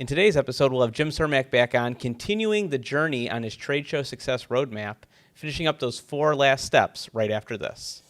In today's episode, we'll have Jim Cermak back on, continuing the journey on his trade show success roadmap, finishing up those 4 last steps right after this.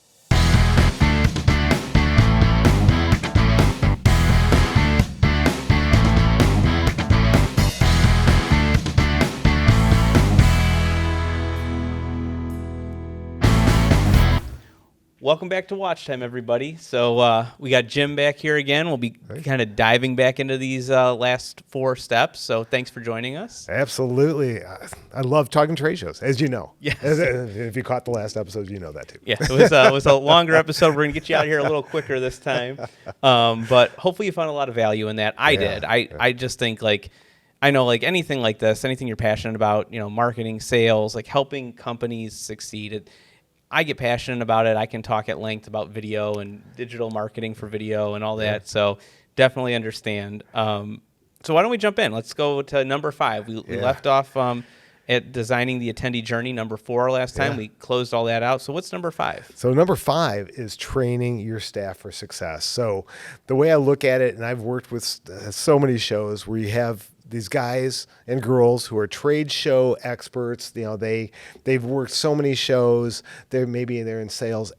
Welcome back to Watch Time, everybody. So we got Jim back here again. We'll be kind of diving back into these last 4 steps. So thanks for joining us. Absolutely. I love talking trade shows, as you know. Yes. If you caught the last episode, you know that too. Yeah, it was a longer episode. We're going to get you out of here a little quicker this time. But hopefully you found a lot of value in that. I did. I just think, I know, anything like this, anything you're passionate about, marketing, sales, helping companies succeed, I get passionate about it. I can talk at length about video and digital marketing for video and all that. So definitely understand. So why don't we jump in? Let's go to number 5. We left off at designing the attendee journey, number 4 last time. We closed all that out. So what's number 5? So number 5 is training your staff for success. So the way I look at it, and I've worked with so many shows where you have these guys and girls who are trade show experts. They've worked so many shows. They're in sales,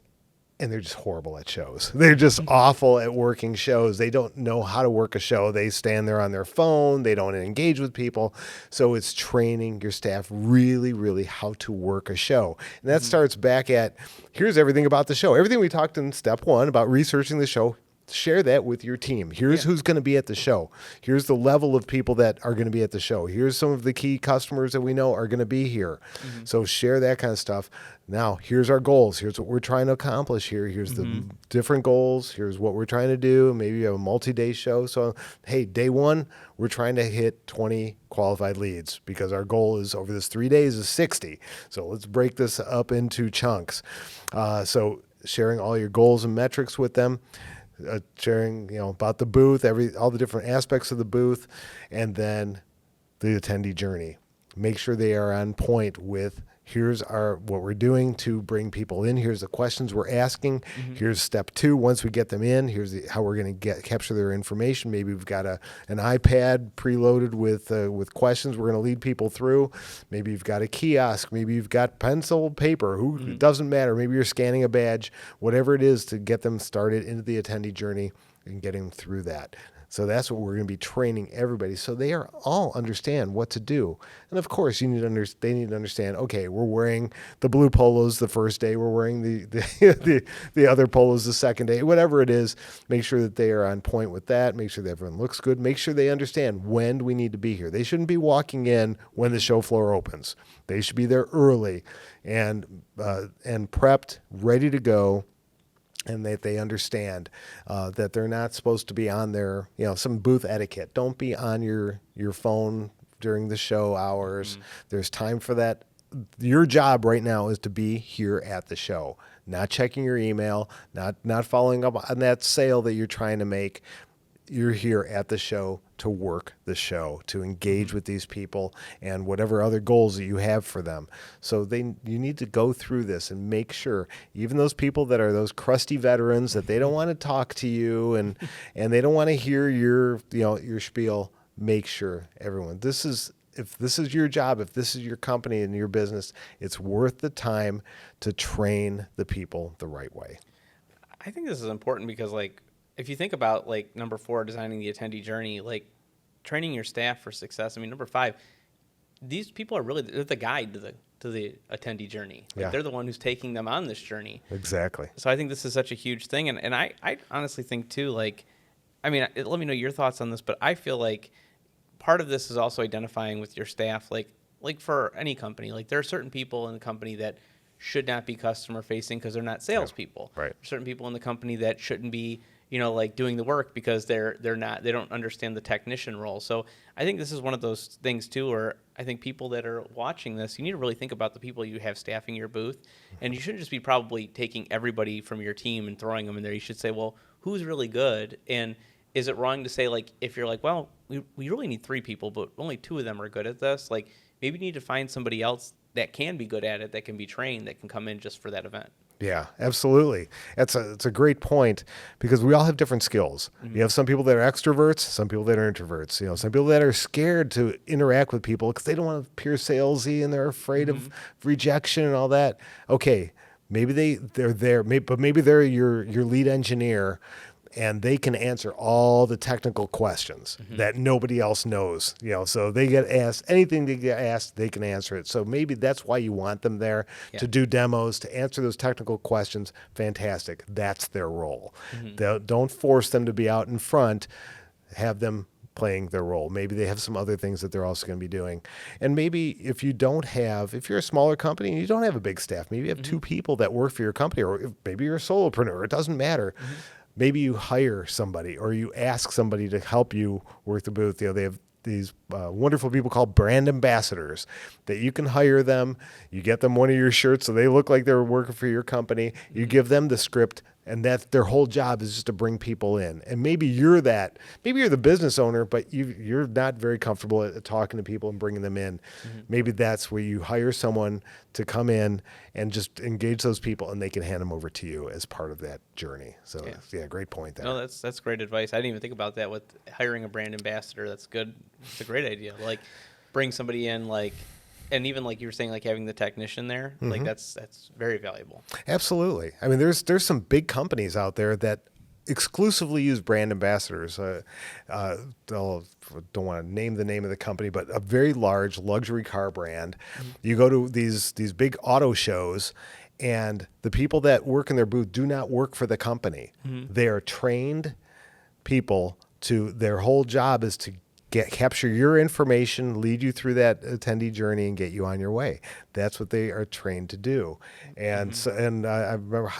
and they're just horrible at shows. They're just awful at working shows. They don't know how to work a show. They stand there on their phone. They don't engage with people. So it's training your staff really, really how to work a show. And that starts back at, here's everything about the show. Everything we talked in step 1 about researching the show. Share that with your team. Here's who's going to be at the show. Here's the level of people that are going to be at the show. Here's some of the key customers that we know are going to be here. So share that kind of stuff. Now, here's our goals. Here's what we're trying to accomplish here. Here's the different goals. Here's what we're trying to do. Maybe you have a multi-day show. So, hey, day 1, we're trying to hit 20 qualified leads because our goal is over this 3 days is 60. So let's break this up into chunks. So sharing all your goals and metrics with them. Sharing, about the booth, all the different aspects of the booth, and then the attendee journey. Make sure they are on point with here's what we're doing to bring people in. Here's the questions we're asking. Here's step 2. Once we get them in, here's how we're going to capture their information. Maybe we've got an iPad preloaded with questions we're going to lead people through. Maybe you've got a kiosk. Maybe you've got pencil, paper. It doesn't matter. Maybe you're scanning a badge. Whatever it is to get them started into the attendee journey and getting them through that. So that's what we're going to be training everybody, so they all understand what to do. And of course, they need to understand. Okay, we're wearing the blue polos the first day. We're wearing the other polos the second day. Whatever it is, make sure that they are on point with that. Make sure that everyone looks good. Make sure they understand when we need to be here. They shouldn't be walking in when the show floor opens. They should be there early and prepped, ready to go. And that they understand that they're not supposed to be on their, some booth etiquette. Don't be on your phone during the show hours. There's time for that. Your job right now is to be here at the show, not checking your email, not following up on that sale that you're trying to make. You're here at the show to work the show, to engage with these people and whatever other goals that you have for them. So you need to go through this and make sure, even those people that are those crusty veterans that they don't want to talk to you and they don't want to hear your spiel, make sure everyone, if this is your job, if this is your company and your business, it's worth the time to train the people the right way. I think this is important because if you think about number 4, designing the attendee journey, training your staff for success. I mean, number 5, these people are they're the guide to the attendee journey. They're the one who's taking them on this journey. Exactly. So I think this is such a huge thing. And I honestly think too, let me know your thoughts on this, but I feel like part of this is also identifying with your staff, like for any company, there are certain people in the company that should not be customer facing because they're not salespeople. Right. There are certain people in the company that shouldn't be doing the work because they don't understand the technician role. So I think this is one of those things too, where I think people that are watching this, you need to really think about the people you have staffing your booth, and you shouldn't just be probably taking everybody from your team and throwing them in there. You should say, well, who's really good? And is it wrong to say, if you're well, we really need 3 people, but only 2 of them are good at this, maybe you need to find somebody else that can be good at it, that can be trained, that can come in just for that event. Yeah, absolutely. It's a great point because we all have different skills. You have some people that are extroverts, some people that are introverts. Some people that are scared to interact with people because they don't want to appear salesy and they're afraid of rejection and all that. Okay, maybe they're there, but maybe they're your lead engineer and they can answer all the technical questions that nobody else knows. So they get asked anything they get asked, they can answer it. So maybe that's why you want them there to do demos, to answer those technical questions. Fantastic. That's their role. Don't force them to be out in front. Have them playing their role. Maybe they have some other things that they're also going to be doing. And maybe if you're a smaller company and you don't have a big staff, maybe you have two people that work for your company, or maybe you're a solopreneur. It doesn't matter. Maybe you hire somebody or you ask somebody to help you work the booth. They have these wonderful people called brand ambassadors that you can hire them. You get them one of your shirts so they look like they're working for your company. You give them the script, and that their whole job is just to bring people in. And maybe you're the business owner, but you're not very comfortable at talking to people and bringing them in. Maybe that's where you hire someone to come in and just engage those people, and they can hand them over to you as part of that journey. So yeah, great point there. No, that's great advice. I didn't even think about that with hiring a brand ambassador. That's good. It's a great idea. Like, bring somebody in, like, and even like you were saying, like having the technician there, like that's very valuable. Absolutely. I mean, there's some big companies out there that exclusively use brand ambassadors. Don't want to name the name of the company, but a very large luxury car brand. You go to these big auto shows, and the people that work in their booth do not work for the company. They are trained people. Their whole job is to capture your information, lead you through that attendee journey, and get you on your way. That's what they are trained to do. And I remember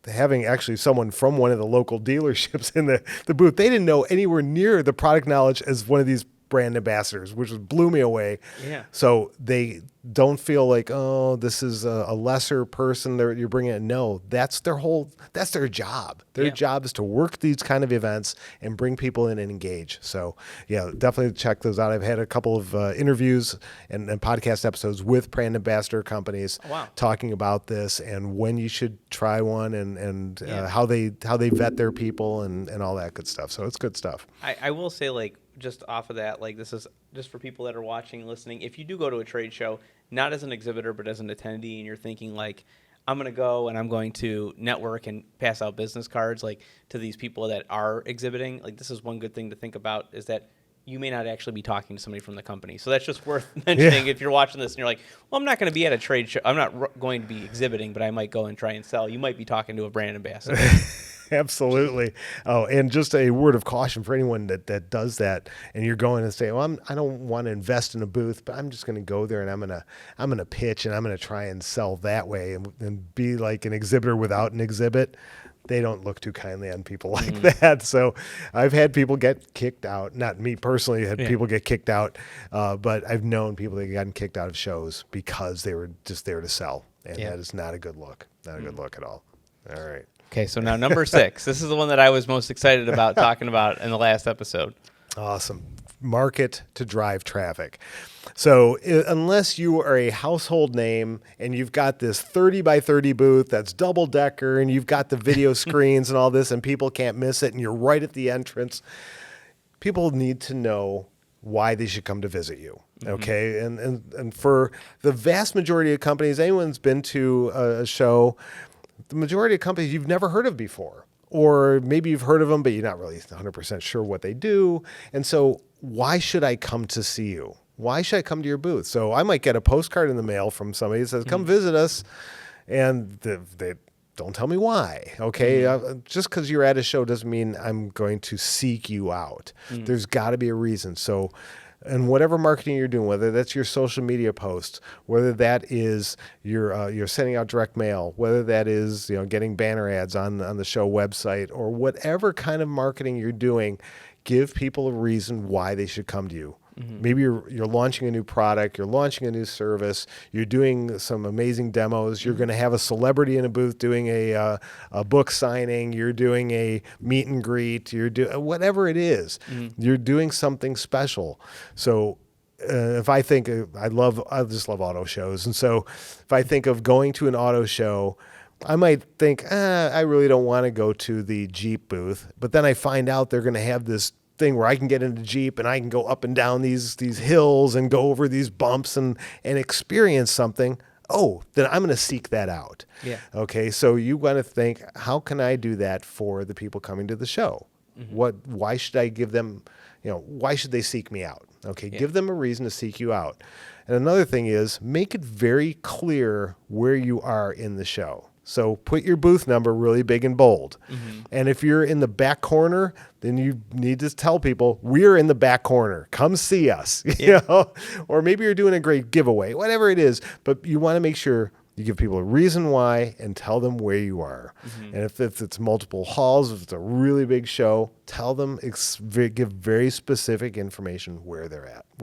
having actually someone from one of the local dealerships in the booth. They didn't know anywhere near the product knowledge as one of these brand ambassadors, which blew me away. Yeah. So they don't feel like, oh, this is a lesser person that you're bringing in. No, that's their job. Their job is to work these kind of events and bring people in and engage. So yeah, definitely check those out. I've had a couple of interviews and podcast episodes with brand ambassador companies talking about this and when you should try one and how they vet their people and all that good stuff. So it's good stuff. I will say, like, just off of that, like, this is just for people that are watching, listening. If you do go to a trade show, not as an exhibitor, but as an attendee, and you're thinking, like, I'm going to go and I'm going to network and pass out business cards, like, to these people that are exhibiting, like, this is one good thing to think about, is that you may not actually be talking to somebody from the company. So that's just worth mentioning if you're watching this and you're like, well, I'm not going to be at a trade show. I'm not going to be exhibiting, but I might go and try and sell. You might be talking to a brand ambassador. Absolutely. Oh, and just a word of caution for anyone that does that, and you're going and say, well, I don't want to invest in a booth, but I'm just going to go there and I'm gonna pitch and I'm going to try and sell that way and be like an exhibitor without an exhibit. They don't look too kindly on people like that. So I've had people get kicked out. Not me personally, people get kicked out, but I've known people that have gotten kicked out of shows because they were just there to sell, and that is not a good look. Not a good look at all. All right. Okay, so now number 6. This is the one that I was most excited about talking about in the last episode. Awesome. Market to drive traffic. So unless you are a household name and you've got this 30 by 30 booth that's double decker and you've got the video screens and all this and people can't miss it and you're right at the entrance, people need to know why they should come to visit you. Okay. And for the vast majority of companies, anyone's been to a show, the majority of companies you've never heard of before, or maybe you've heard of them, but you're not really 100% sure what they do. And so why should I come to see you? Why should I come to your booth? So I might get a postcard in the mail from somebody that says, come visit us. And they don't tell me why. Okay. Just because you're at a show doesn't mean I'm going to seek you out. There's got to be a reason. So, and whatever marketing you're doing, whether that's your social media posts, whether that is you're sending out direct mail, whether that is getting banner ads on the show website, or whatever kind of marketing you're doing, give people a reason why they should come to you. Maybe you're launching a new product, you're launching a new service, you're doing some amazing demos, you're going to have a celebrity in a booth doing a book signing, you're doing a meet and greet, you're doing whatever it is, you're doing something special. So if I think I just love auto shows, and so if I think of going to an auto show, I might think, I really don't want to go to the Jeep booth, but then I find out they're going to have this thing where I can get into Jeep and I can go up and down these hills and go over these bumps and experience something. Oh, then I'm going to seek that out. Yeah. Okay. So you want to think, how can I do that for the people coming to the show? Why should I give them, why should they seek me out? Okay. Yeah. Give them a reason to seek you out. And another thing is make it very clear where you are in the show. So put your booth number really big and bold. And if you're in the back corner, then you need to tell people, we're in the back corner. Come see us. Or maybe you're doing a great giveaway, whatever it is. But you want to make sure you give people a reason why and tell them where you are. And if it's multiple halls, if it's a really big show, tell them, give very specific information where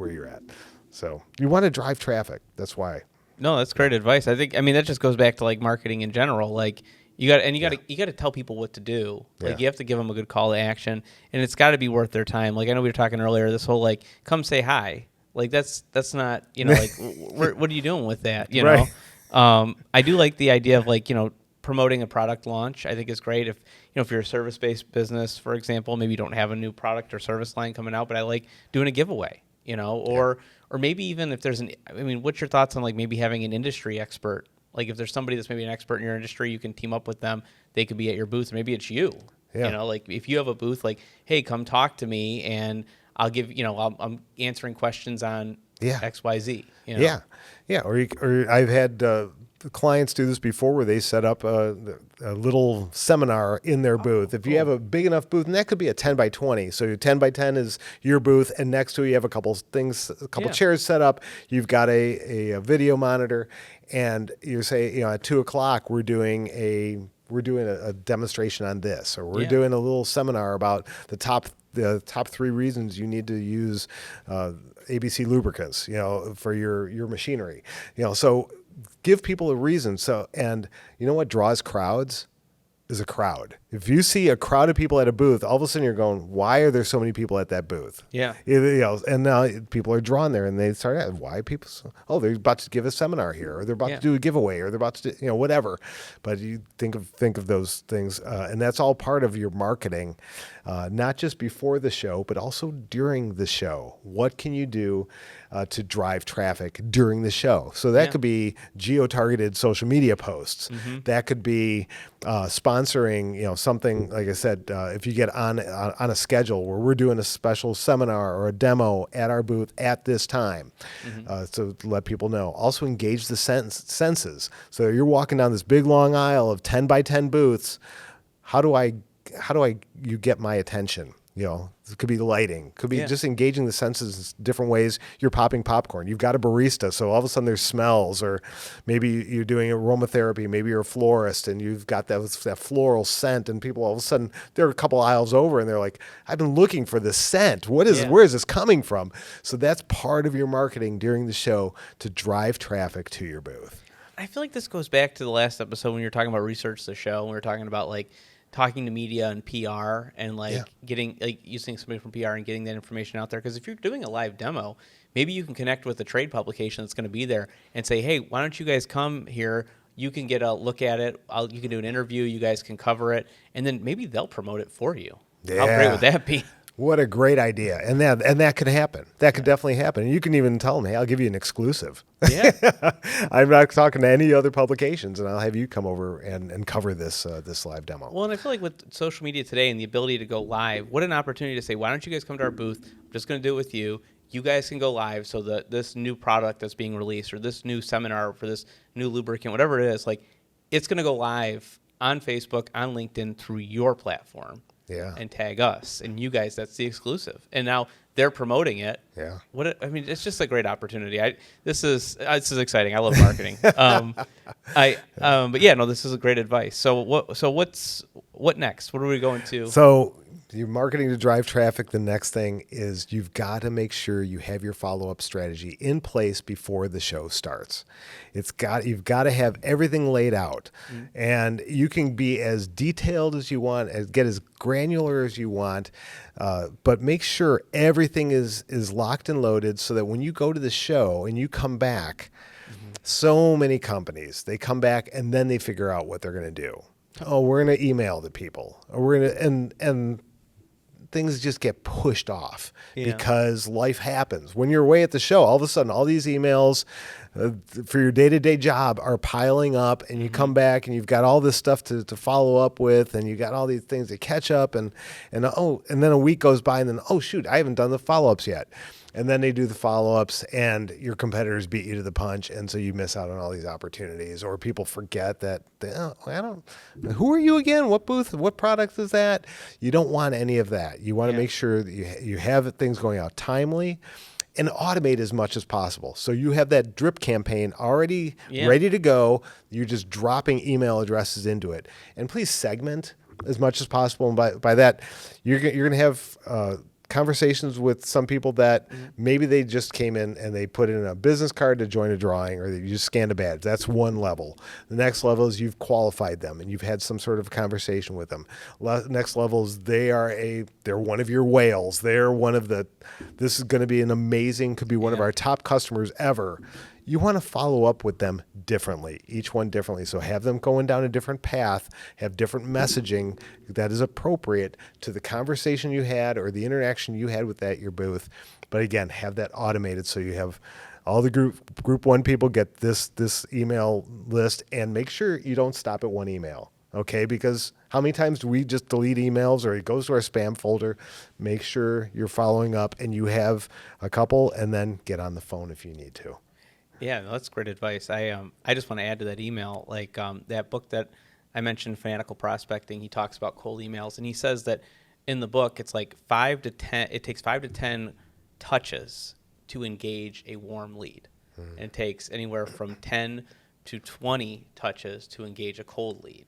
you're at. So you want to drive traffic. That's why. No, that's great advice. I mean, that just goes back to like marketing in general. Like you got to tell people what to do. Like you have to give them a good call to action, and it's got to be worth their time. Like I know we were talking earlier, this whole like come say hi. Like that's not like what are you doing with that? Right. I do like the idea of like promoting a product launch. I think is great. If you're a service-based business, for example, maybe you don't have a new product or service line coming out, but I like doing a giveaway. Or maybe even if there's what's your thoughts on like maybe having an industry expert? Like if there's somebody that's maybe an expert in your industry, you can team up with them. They could be at your booth. Maybe it's you. Yeah. Like if you have a booth, like, hey, come talk to me, and I'll give I'm answering questions on X, Y, Z. Yeah. Or I've had clients do this before where they set up a little seminar in their booth. If you have a big enough booth, and that could be a 10 by 20. So your 10 by 10 is your booth, and next to it you have a couple chairs set up. You've got a video monitor, and you say, at 2:00 we're doing a demonstration on this, or we're doing a little seminar about the top 3 reasons you need to use ABC lubricants, for your machinery. So give people a reason. So, and what draws crowds is a crowd. If you see a crowd of people at a booth, all of a sudden you're going, why are there so many people at that booth? Yeah. And now people are drawn there, and they start asking, why people? They're about to give a seminar here, or they're about to do a giveaway, or they're about to do, whatever. But you think of those things, and that's all part of your marketing, not just before the show, but also during the show. What can you do to drive traffic during the show? So that could be geo-targeted social media posts. That could be sponsoring, something like I said. If you get on a schedule where we're doing a special seminar or a demo at our booth at this time, so to let people know. Also engage the senses. So you're walking down this big long aisle of 10 by 10 booths. How do you get my attention? It could be lighting, could be just engaging the senses in different ways. You're popping popcorn. You've got a barista, so all of a sudden there's smells, or maybe you're doing aromatherapy. Maybe you're a florist and you've got that floral scent, and people all of a sudden they're a couple aisles over and they're like, I've been looking for this scent. Where is this coming from? So that's part of your marketing during the show to drive traffic to your booth. I feel like this goes back to the last episode when you were talking about research the show, and we were talking about like talking to media and PR and getting using somebody from PR and getting that information out there. Because if you're doing a live demo, maybe you can connect with the trade publication that's going to be there and say, hey, why don't you guys come here? You can get a look at it. You can do an interview. You guys can cover it, and then maybe they'll promote it for you. Yeah. How great would that be? What a great idea. And that could happen. That could definitely happen. And you can even tell them, hey, I'll give you an exclusive. Yeah. I'm not talking to any other publications, and I'll have you come over and cover this live demo. Well, and I feel like with social media today and the ability to go live, what an opportunity to say, why don't you guys come to our booth? I'm just going to do it with you. You guys can go live so that this new product that's being released, or this new seminar for this new lubricant, whatever it is, like it's going to go live on Facebook, on LinkedIn, through your platform. Yeah. And tag us, and you guys, that's the exclusive. And now they're promoting it. Yeah. It's just a great opportunity. This is exciting. I love marketing. But yeah, no, this is a great advice. So what next? What are we going to? So you're marketing to drive traffic. The next thing is you've got to make sure you have your follow-up strategy in place before the show starts. You've got to have everything laid out, and you can be as detailed as you want, get as granular as you want, but make sure everything is locked and loaded so that when you go to the show and you come back, So many companies, they come back and then they figure out what they're going to do. Oh, we're going to email the people. Or we're going to, and things just get pushed off because life happens. When you're away at the show, all of a sudden, all these emails for your day-to-day job are piling up, and you come back and you've got all this stuff to follow up with, and you got all these things to catch up, and then a week goes by, and then, oh shoot, I haven't done the follow-ups yet. And then they do the follow-ups, and your competitors beat you to the punch, and so you miss out on all these opportunities. Or people forget that, who are you again? What booth? What product is that? You don't want any of that. You want to make sure that you have things going out timely and automate as much as possible. So you have that drip campaign already ready to go. You're just dropping email addresses into it. And please segment as much as possible. And by that, you're going to have conversations with some people that maybe they just came in and they put in a business card to join a drawing, or you just scanned a badge. That's one level. The next level is you've qualified them and you've had some sort of conversation with them. Next level is they're one of your whales. They're one of this is going to be an amazing, could be one of our top customers ever. You want to follow up with them differently, each one differently. So have them going down a different path, have different messaging that is appropriate to the conversation you had or the interaction you had with your booth. But again, have that automated so you have all the group one people get this email list, and make sure you don't stop at one email. Okay, because how many times do we just delete emails or it goes to our spam folder? Make sure you're following up and you have a couple, and then get on the phone if you need to. Yeah, no, that's great advice. I just want to add to that email, like that book that I mentioned, Fanatical Prospecting. He talks about cold emails, and he says that in the book, it's like 5 to 10. It takes 5 to 10 touches to engage a warm lead, and it takes anywhere from 10 to 20 touches to engage a cold lead,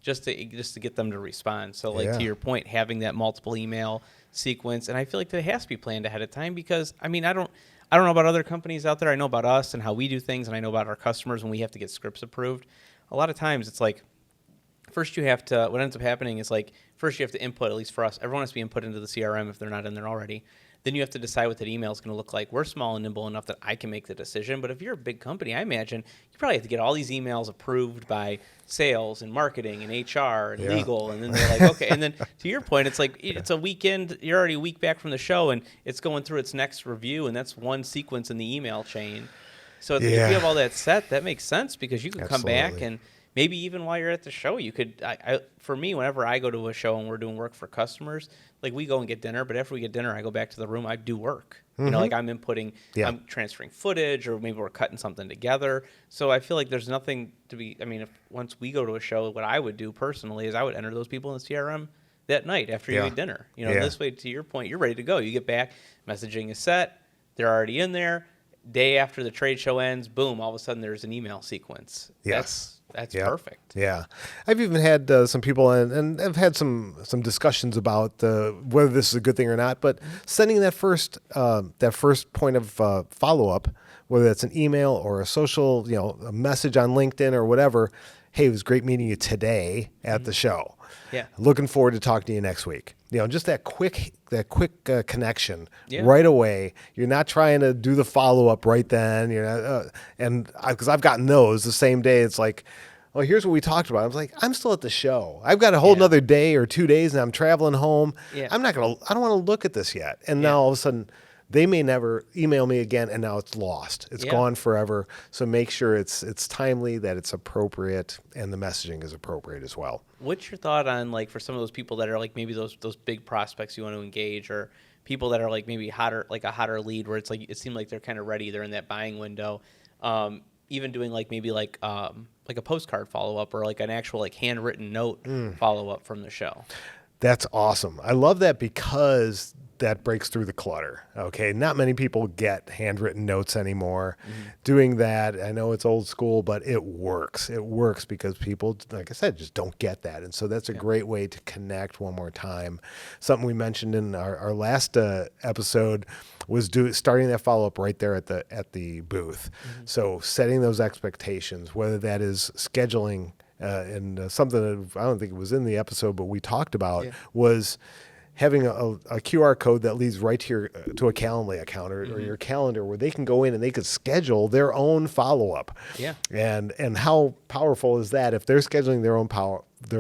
just to get them to respond. So, like to your point, having that multiple email sequence, and I feel like that has to be planned ahead of time, because I mean, I don't know about other companies out there. I know about us and how we do things, and I know about our customers when we have to get scripts approved. A lot of times it's like, first you have to, what ends up happening is like, first you have to input, at least for us, everyone has to be input into the CRM if they're not in there already. Then you have to decide what that email is going to look like. We're small and nimble enough that I can make the decision. But if you're a big company, I imagine you probably have to get all these emails approved by sales and marketing and HR and legal. And then they're like, okay. And then to your point, it's like it's a weekend. You're already a week back from the show, and it's going through its next review. And that's one sequence in the email chain. So if you have all that set, that makes sense, because you can come back and maybe even while you're at the show, you could, for me, whenever I go to a show and we're doing work for customers, like we go and get dinner, but after we get dinner, I go back to the room, I do work. You know, like I'm inputting, I'm transferring footage, or maybe we're cutting something together. So I feel like there's nothing to be, I mean, if once we go to a show, what I would do personally is I would enter those people in the CRM that night after you eat dinner. You know, this way, to your point, you're ready to go. You get back, messaging is set, they're already in there. Day after the trade show ends, boom, all of a sudden there's an email sequence. That's perfect. Yeah. I've even had some people, and I've had some discussions about whether this is a good thing or not, but sending that first point of follow-up, whether it's an email or a social, a message on LinkedIn or whatever, hey, it was great meeting you today at the show. Yeah. Looking forward to talking to you next week. Just that quick connection right away. You're not trying to do the follow-up right then. Because I've gotten those the same day. It's like, oh, here's what we talked about. I was like, I'm still at the show. I've got a whole another day or 2 days, and I'm traveling home. Yeah. I don't want to look at this yet. And now all of a sudden, they may never email me again, and now it's lost. It's gone forever. So make sure it's timely, that it's appropriate, and the messaging is appropriate as well. What's your thought on, like, for some of those people that are like maybe those big prospects you want to engage, or people that are like maybe hotter, like a hotter lead where it's like it seemed like they're kind of ready, they're in that buying window, even doing like maybe like a postcard follow up, or like an actual like handwritten note follow up from the show? That's awesome. I love that, because that breaks through the clutter. Okay. Not many people get handwritten notes anymore. Doing that, I know it's old school, but it works. It works because people, like I said, just don't get that. And so that's a great way to connect one more time. Something we mentioned in our last episode was starting that follow-up right there at the booth. So setting those expectations, whether that is scheduling, and something that I don't think it was in the episode, but we talked about was, having a QR code that leads right to a Calendly account or your calendar where they can go in and they could schedule their own follow-up. Yeah. And how powerful is that if they're scheduling their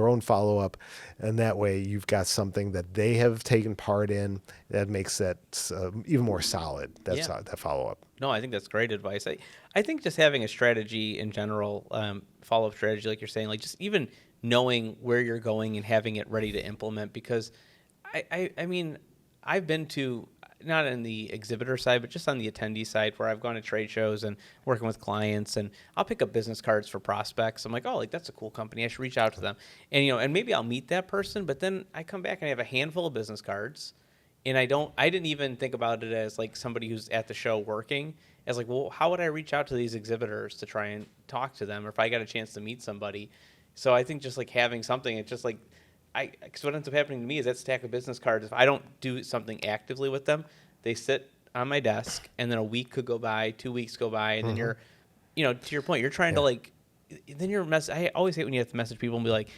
own follow-up, and that way you've got something that they have taken part in that makes that even more solid, that follow-up. No, I think that's great advice. I think just having a strategy in general, follow-up strategy, like you're saying, like just even knowing where you're going and having it ready to implement, because I mean, I've been to, not in the exhibitor side, but just on the attendee side, where I've gone to trade shows and working with clients, and I'll pick up business cards for prospects. I'm like, oh, like that's a cool company. I should reach out to them. And, and maybe I'll meet that person, but then I come back and I have a handful of business cards, and I didn't even think about it as like somebody who's at the show working, as like, well, how would I reach out to these exhibitors to try and talk to them, or if I got a chance to meet somebody? So I think just like having something, it's just like, because what ends up happening to me is that stack of business cards, if I don't do something actively with them, they sit on my desk, and then a week could go by, 2 weeks go by, and then you're, to your point, you're trying to like, then you're I always hate when you have to message people and be like,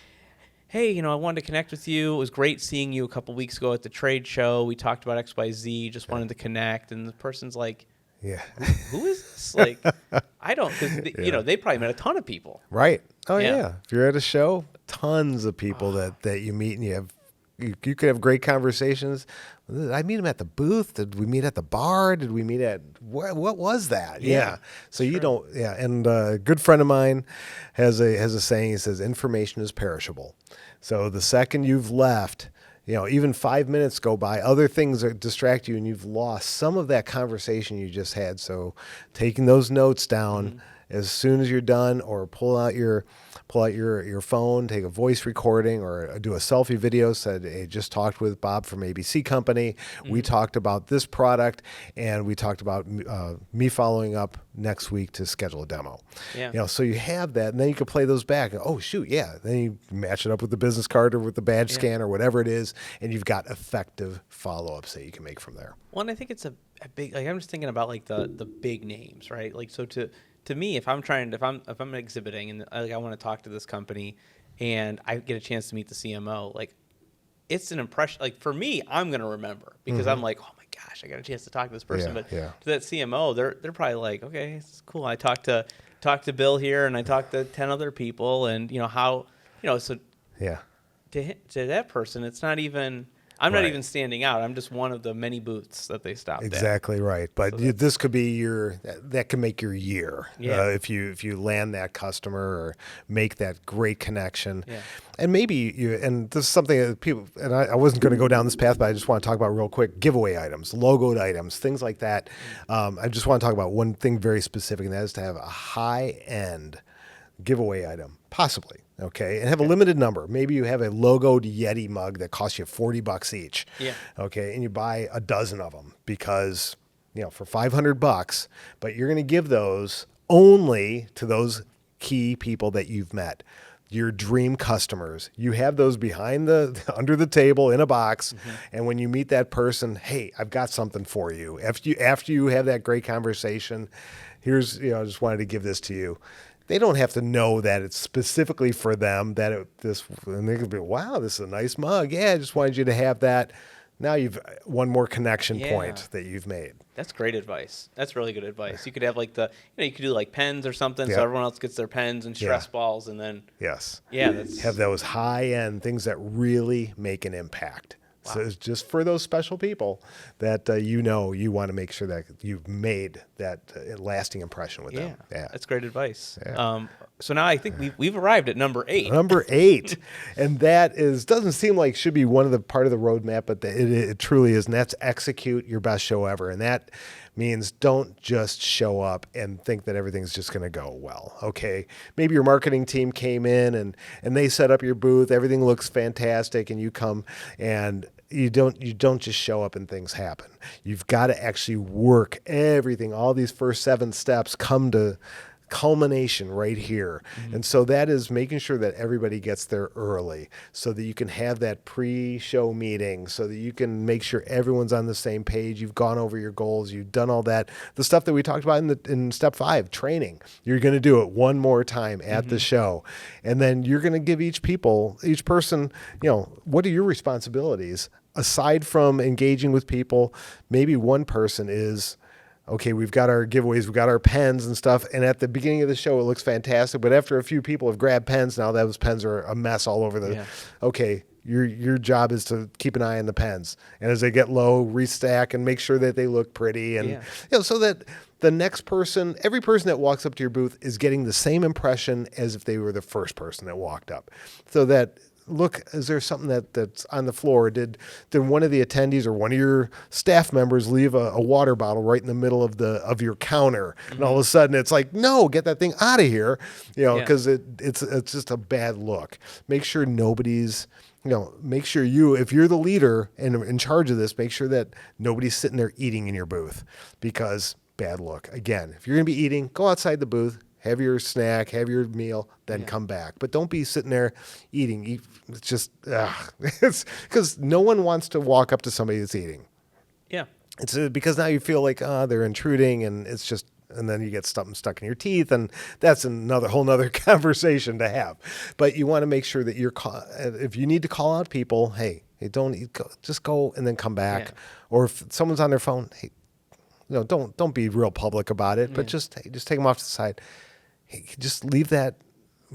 hey, I wanted to connect with you. It was great seeing you a couple weeks ago at the trade show. We talked about XYZ, just wanted to connect. And the person's like, yeah, who is this? Like, I don't, because, they probably met a ton of people. Right. Oh, yeah. If you're at a show, tons of people that you meet, and you could have great conversations. Did I meet him at the booth? Did we meet at the bar? Did we meet at what was that? Yeah. So you don't. Yeah. And a good friend of mine has a saying. He says, "Information is perishable." So the second you've left, even 5 minutes go by, other things distract you, and you've lost some of that conversation you just had. So taking those notes down as soon as you're done, or pull out your phone, take a voice recording, or do a selfie video. Said, hey, just talked with Bob from ABC Company. We talked about this product, and we talked about me following up next week to schedule a demo. Yeah. So you have that, and then you can play those back. Oh, shoot, yeah. Then you match it up with the business card or with the badge scan or whatever it is, and you've got effective follow-ups that you can make from there. Well, and I think it's a big, like, I'm just thinking about like the big names, right? Like, so to me, if I'm exhibiting and I want to talk to this company, and I get a chance to meet the CMO, like, it's an impression. Like, for me, I'm gonna remember, because I'm like, oh my gosh, I got a chance to talk to this person. But to that CMO, they're probably like, okay, it's cool. I talked to Bill here, and I talked to 10 other people, and so to that person, it's not even. I'm not even standing out. I'm just one of the many booths that they stopped at. Exactly right. But this could be that can make your year if you land that customer or make that great connection. Yeah. And maybe and this is something that people, and I wasn't going to go down this path, but I just want to talk about real quick: giveaway items, logoed items, things like that. I just want to talk about one thing very specific, and that is to have a high-end giveaway item, possibly. Okay, and have a limited number. Maybe you have a logoed Yeti mug that costs you $40 each. Yeah. Okay, and you buy a dozen of them because, for $500, but you're going to give those only to those key people that you've met, your dream customers. You have those behind under the table in a box, and when you meet that person, hey, I've got something for you. After you have that great conversation, here's, I just wanted to give this to you. They don't have to know that it's specifically for them, and they could be, wow, this is a nice mug. Yeah, I just wanted you to have that. Now you've one more connection point that you've made. That's great advice. That's really good advice. You could have like you could do like pens or something, so everyone else gets their pens and stress balls, and then have those high-end things that really make an impact. Wow. So it's just for those special people that you want to make sure that you've made that lasting impression with them. Yeah, that's great advice. Yeah. So now I think we've arrived at number 8. Number 8, and that doesn't seem like should be one of the part of the roadmap, but it truly is, and that's execute your best show ever, and that means don't just show up and think that everything's just going to go well. Okay, maybe your marketing team came in and they set up your booth, everything looks fantastic, and you come and you don't just show up and things happen. You've got to actually work everything. All these first 7 steps come to culmination right here. And so that is making sure that everybody gets there early so that you can have that pre-show meeting, so that you can make sure everyone's on the same page. You've gone over your goals. You've done all that. The stuff that we talked about in step 5, training. You're going to do it one more time at the show. And then you're going to give each person, what are your responsibilities aside from engaging with people, maybe one person is, okay, we've got our giveaways, we've got our pens and stuff. And at the beginning of the show, it looks fantastic. But after a few people have grabbed pens, now those pens are a mess all over the, okay, your job is to keep an eye on the pens. And as they get low, restack and make sure that they look pretty. And so that the next person, every person that walks up to your booth is getting the same impression as if they were the first person that walked up. So that, look, is there something that's on the floor? Did one of the attendees or one of your staff members leave a water bottle right in the middle of your counter? And all of a sudden it's like, no, get that thing out of here, because it's just a bad look. Make sure nobody's, make sure if you're the leader and in charge of this, make sure that nobody's sitting there eating in your booth, because bad look. Again, if you're going to be eating, go outside the booth, have your snack, have your meal, then come back. But don't be sitting there eating. It's just, it's because no one wants to walk up to somebody that's eating. Yeah. It's because now you feel like, they're intruding, and it's just, and then you get something stuck in your teeth, and that's whole nother conversation to have. But you want to make sure that if you need to call out people, hey, don't eat, just go and then come back. Yeah. Or if someone's on their phone, hey, don't be real public about it, but just take them off to the side. Just leave that,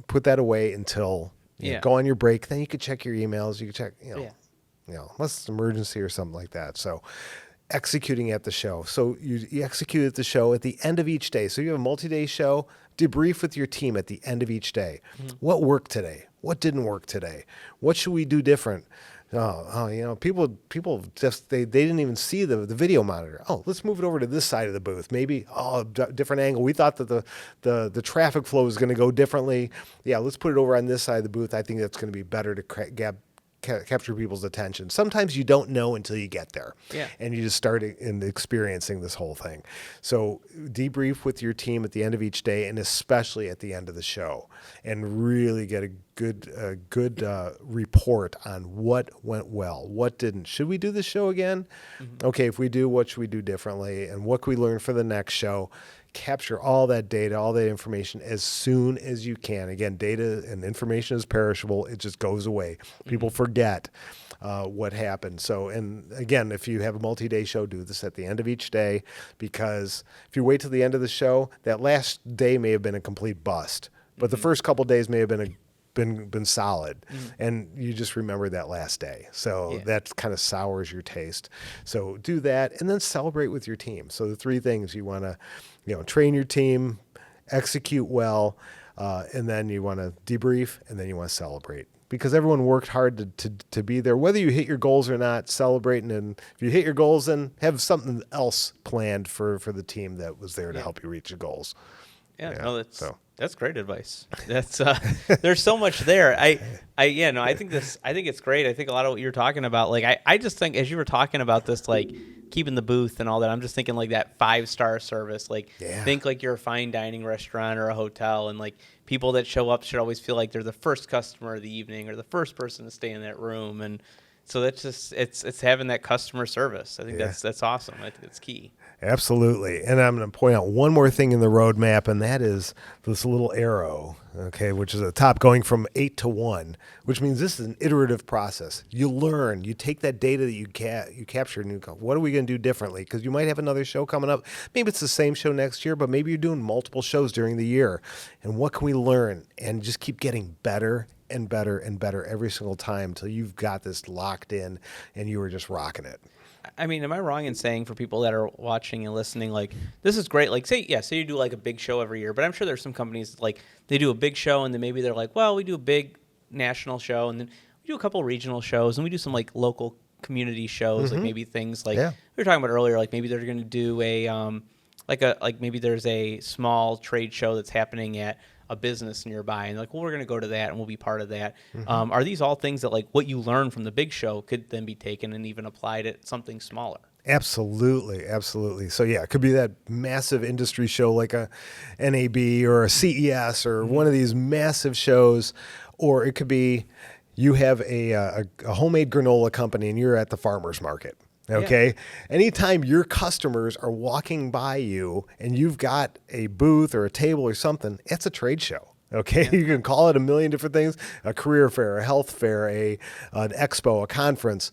put that away until you go on your break. Then you could check your emails. You could check, unless it's an emergency or something like that. So executing at the show. So you execute at the show at the end of each day. So you have a multi-day show, debrief with your team at the end of each day. Mm-hmm. What worked today? What didn't work today? What should we do different? People just, they didn't even see the video monitor. Oh, let's move it over to this side of the booth. Maybe, different angle. We thought that the traffic flow was going to go differently. Yeah, let's put it over on this side of the booth. I think that's going to be better to capture people's attention. Sometimes you don't know until you get there, and you just start experiencing this whole thing. So debrief with your team at the end of each day, and especially at the end of the show, and really get a good report on what went well, what didn't. Should we do the show again? Mm-hmm. Okay, if we do, what should we do differently, and what can we learn for the next show? Capture all that data, all that information as soon as you can. Again, data and information is perishable. It just goes away. People forget what happened. So, and again, if you have a multi-day show, do this at the end of each day, because if you wait till the end of the show, that last day may have been a complete bust, but the first couple days may have been solid, and you just remember that last day. So that kind of sours your taste. So do that, and then celebrate with your team. So the three things you want to, train your team, execute well, and then you want to debrief, and then you want to celebrate. Because everyone worked hard to be there. Whether you hit your goals or not, celebrating, and if you hit your goals, then have something else planned for the team that was there to help you reach your goals. That's great advice. That's there's so much there. I think it's great. I think a lot of what you're talking about, like I just think as you were talking about this, like keeping the booth and all that, I'm just thinking like that 5-star service. Like think like you're a fine dining restaurant or a hotel, and like people that show up should always feel like they're the first customer of the evening or the first person to stay in that room. And so that's just it's having that customer service. I think that's awesome. I think it's key. Absolutely. And I'm going to point out one more thing in the roadmap, and that is this little arrow, which is at the top going from 8 to 1, which means this is an iterative process. You learn, you take that data that you captured, and you go, what are we going to do differently? Because you might have another show coming up. Maybe it's the same show next year, but maybe you're doing multiple shows during the year. And what can we learn? And just keep getting better and better and better every single time until you've got this locked in and you are just rocking it. I mean, am I wrong in saying, for people that are watching and listening, like, this is great? Like, say you do like a big show every year, but I'm sure there's some companies like they do a big show and then maybe they're like, well, we do a big national show and then we do a couple regional shows and we do some like local community shows, like maybe things like we were talking about earlier, like maybe they're going to do a maybe there's a small trade show that's happening at a business nearby, and like, well, we're going to go to that and we'll be part of that. Are these all things that like what you learn from the big show could then be taken and even applied at something smaller? Absolutely. So yeah, it could be that massive industry show like a NAB or a CES or one of these massive shows, or it could be you have a homemade granola company and you're at the farmer's market. Okay. Yeah. Anytime your customers are walking by you and you've got a booth or a table or something, it's a trade show. Okay. Yeah. You can call it a million different things, a career fair, a health fair, an expo, a conference.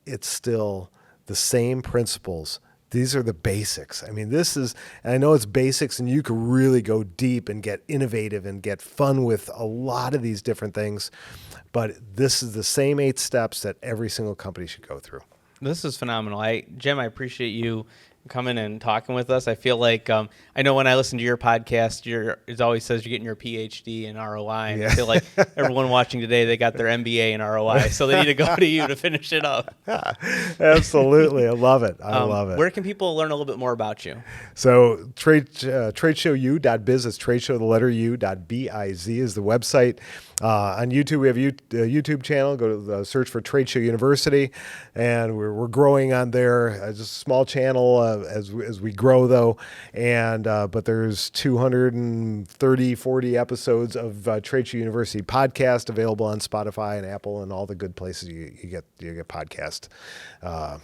it's still the same principles. These are the basics. I mean, and I know it's basics, and you can really go deep and get innovative and get fun with a lot of these different things. But this is the same 8 steps that every single company should go through. This is phenomenal. Jim, I appreciate you coming and talking with us. I feel like I know when I listen to your podcast, it always says you're getting your PhD in ROI. And I feel like everyone watching today, they got their MBA in ROI, so they need to go to you to finish it up. Absolutely. I love it. I love it. Where can people learn a little bit more about you? So tradeshowu.biz, it's tradeshow, the letter U.biz is the website. On YouTube, we have a YouTube channel. Go to the search for Trade Show University, and we're growing on there. Just a small channel as we grow, though. And but there's 40 episodes of Trade Show University podcast available on Spotify and Apple and all the good places you get podcast. So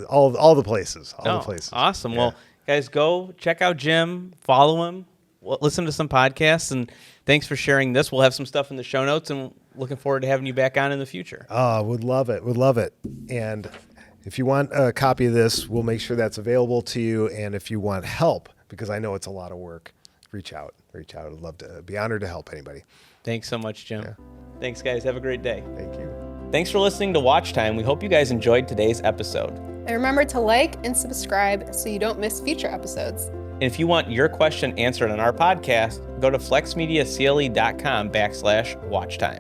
all the places, the places. Awesome. Yeah. Well, guys, go check out Jim, follow him, listen to some podcasts, and thanks for sharing this. We'll have some stuff in the show notes, and looking forward to having you back on in the future. Would love it. And if you want a copy of this, we'll make sure that's available to you. And if you want help, because I know it's a lot of work, reach out. I'd love to be honored to help anybody. Thanks so much, Jim. Yeah. Thanks, guys. Have a great day. Thank you. Thanks for listening to Watch Time. We hope you guys enjoyed today's episode. And remember to like and subscribe so you don't miss future episodes. And if you want your question answered on our podcast, go to flexmediacle.com/watchtime.